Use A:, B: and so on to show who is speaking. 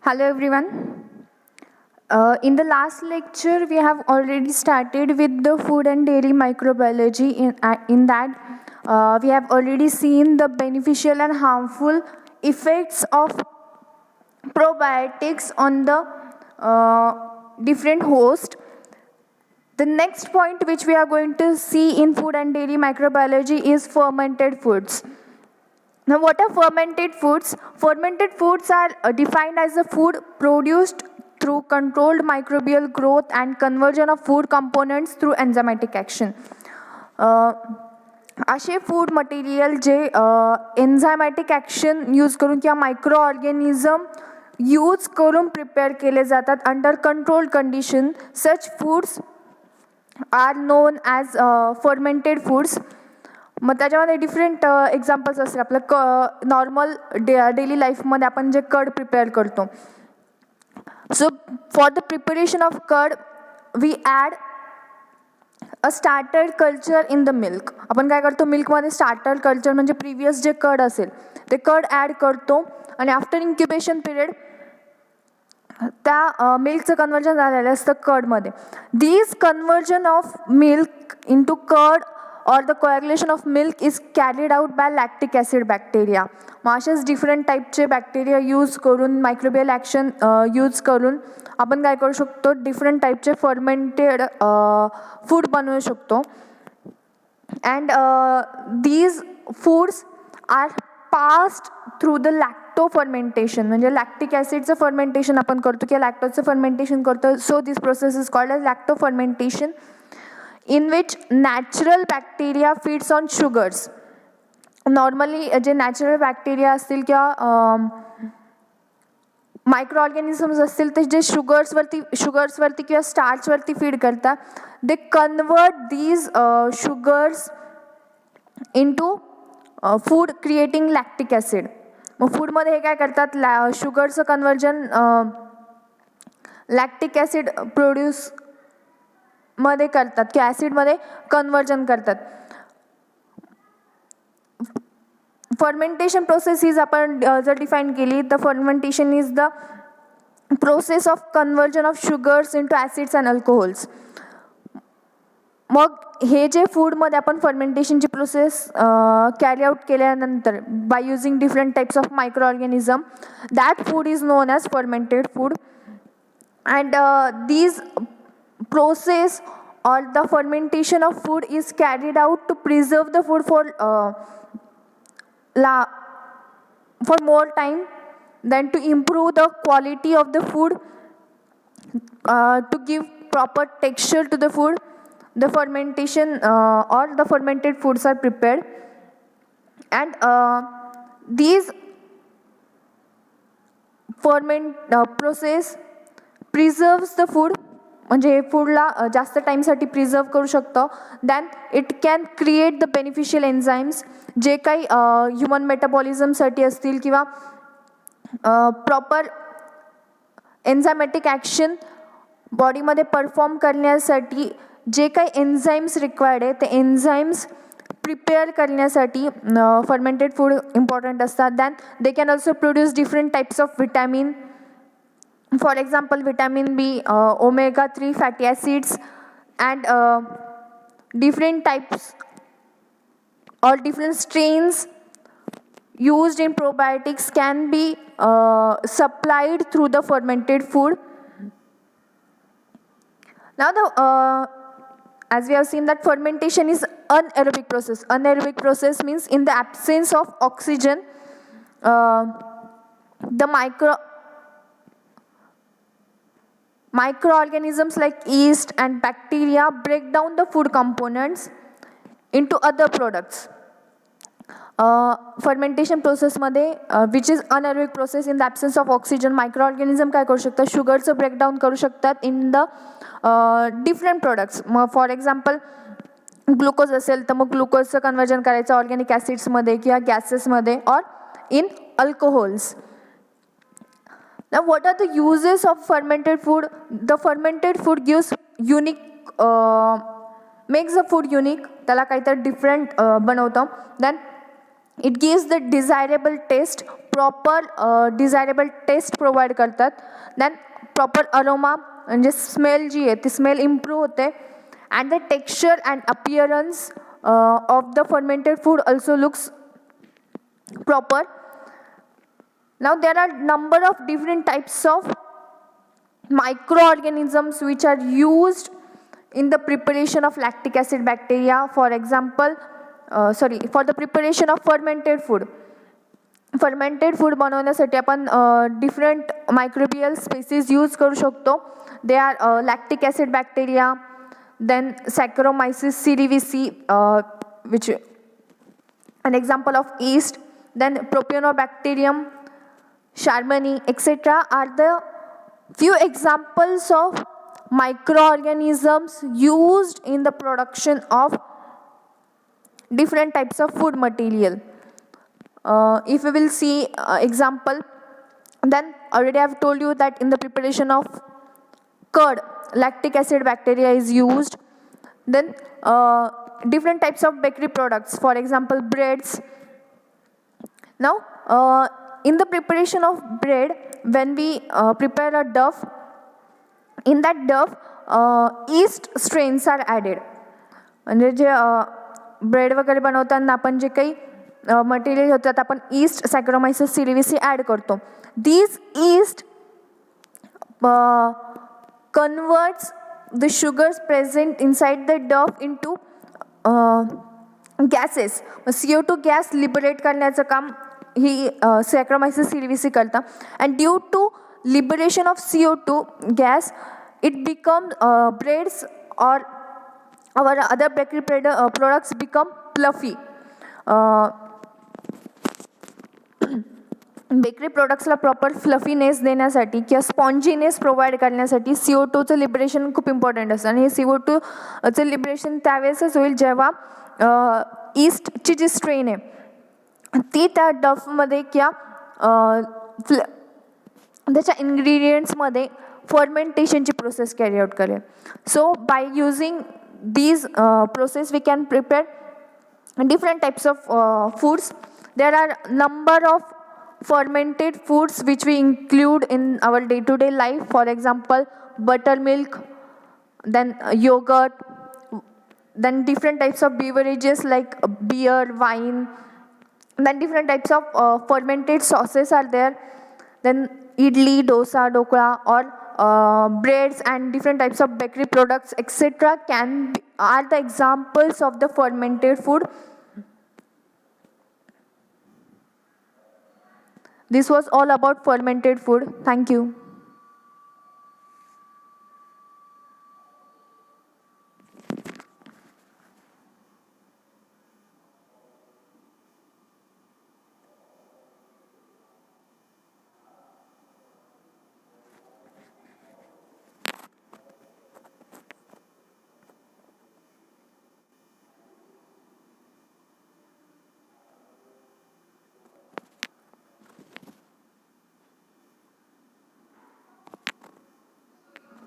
A: Hello everyone. In the last lecture, we have already started with the food and dairy microbiology. In that, we have already seen the beneficial and harmful effects of probiotics on the different host. The next point which we are going to see in food and dairy microbiology is fermented foods. Now, what are fermented foods? Fermented foods are defined as a food produced through controlled microbial growth and conversion of food components through enzymatic action. असे food material जे enzymatic action use करून किंवा microorganism use करून prepare केले जातात under controlled condition. Such foods are known as fermented foods. मग त्याच्यामध्ये different examples असतात. आपलं नॉर्मल डेली लाईफमध्ये आपण जे कर्ड प्रिपेअर करतो. So for the preparation of curd we add a starter culture in the milk. आपण काय करतो, मिल्कमध्ये स्टार्टर कल्चर म्हणजे प्रिव्हियस जे कर्ड असेल ते कर्ड ॲड करतो आणि आफ्टर इन्क्युबेशन पिरियड त्या मिल्कचं कन्वर्जन झालेलं असतं कर्डमध्ये. These conversion of milk into curd or the coagulation of milk is carried out by lactic acid bacteria. मग असेच डिफरंट टाईपचे बॅक्टेरिया यूज करून मायक्रोबियल ॲक्शन यूज करून आपण काय करू शकतो, डिफरंट टाईपचे फर्मेंटेड फूड बनवू शकतो. And these foods are passed through the lacto fermentation. म्हणजे लॅक्टिक ॲसिडचं फर्मेंटेशन आपण करतो किंवा लॅक्टोजचं फर्मेंटेशन करतो. So this process is called as lacto fermentation, in which natural bacteria feeds on sugars. Normally जे नॅचरल बॅक्टेरिया असतील किंवा मायक्रो ऑर्गॅनिझम्स असतील ते जे शुगर्सवरती किंवा स्टार्चवरती फीड करतात. They convert these sugars into food creating lactic acid. मग फूडमध्ये हे काय करतात, शुगरचं कन्वर्जन लॅक्टिक ॲसिड प्रोड्यूस मध्ये करतात की ॲसिडमध्ये कन्वर्जन करतात. फर्मेंटेशन प्रोसेस इज आपण जर डिफाईन केली तर fermentation is the process of conversion of sugars into acids and alcohols. मग हे जे फूडमध्ये आपण फर्मेंटेशनची प्रोसेस कॅरी आउट केल्यानंतर by using different types of microorganism, that food is known as fermented food. And these process or the fermentation of food is carried out to preserve the food for more time, then to improve the quality of the food, to give proper texture to the food. The fermentation or the fermented foods are prepared, and these process preserves the food. म्हणजे हे फूडला जास्त टाईमसाठी preserve करू शकतो. Then it can create the beneficial enzymes जे काही human मेटाबॉलिझमसाठी असतील किंवा proper enzymatic action बॉडीमध्ये परफॉर्म करण्यासाठी जे काही एन्झाईम्स रिक्वायर्ड आहे ते एन्झाईम्स प्रिपेअर करण्यासाठी फर्मेंटेड फूड इम्पॉर्टंट असतात. Then they can also produce different types of vitamin. For example, vitamin B, omega-3 fatty acids, and different types or different strains used in probiotics can be supplied through the fermented food. Now, as we have seen that fermentation is anaerobic process. Anaerobic process means in the absence of oxygen, the microorganisms like yeast and bacteria break down the food components into other products. Fermentation process मध्ये which is anaerobic process in the absence of oxygen, microorganism काय करू शकतात, शुगरचं breakdown करू शकतात in the different products. Mug for example glucose असेल तर मग ग्लुकोजचं conversion करायचं organic ॲसिड्समध्ये किंवा गॅसेसमध्ये और इन alcohols. Now, what are the uses of fermented food? The fermented food gives unique, makes the food unique. त्याला काहीतरी डिफरंट बनवतं. Then it gives the desirable taste, proper desirable taste provide करतात. Then proper aroma म्हणजे smell जी आहे ती smell improve होते. And the texture and appearance of the fermented food also looks proper. Now there are number of different types of microorganisms which are used in the preparation of lactic acid bacteria. For example, for the preparation of fermented food. Fermented food बनवण्यासाठी आपण different microbial species use करू शकतो. They are lactic acid bacteria, then Saccharomyces cerevisiae, which an example of yeast. Then Propionobacterium, Charmani, etc. are the few examples of microorganisms used in the production of different types of food material. If we will see example, then already I have told you that in the preparation of curd, lactic acid bacteria is used. Then different types of bakery products, for example breads. Now, in the preparation of bread, when we prepare a dough, in that dough, yeast strains are added. म्हणजे जे bread वगैरे बनवताना आपण जे काही material होतात आपण east सॅक्रोमायसिस सिरिविसी add करतो. These yeast converts the sugars present inside the dough into gases. CO2 gas liberate करण्याचं काम ही सॅक्रोमायसिस सिरिविसी करता. And due to liberation of CO2 gas, it becomes breads or our other bakery products become fluffy. Bakery प्रोडक्ट्सला proper fluffiness देण्यासाठी किंवा स्पॉन्जीनेस provide करण्यासाठी CO2चं liberation खूप important असतं. आणि हे CO2चं लिबरेशन त्यावेळेसच होईल जेव्हा ईस्टची जी स्ट्रेन आहे ती त्या डफमध्ये किंवा त्याच्या इन्ग्रेडियंट्समध्ये फर्मेंटेशनची प्रोसेस कॅरी आउट करेल. So by using these process we can prepare different types of foods. There are number of fermented foods which we include in our day-to-day life. For example, buttermilk, then yogurt, then different types of beverages like beer, wine, then different types of fermented sauces are there. Then idli, dosa, dokla, or breads and different types of bakery products etc. are the examples of the fermented food. This was all about fermented food. Thank you.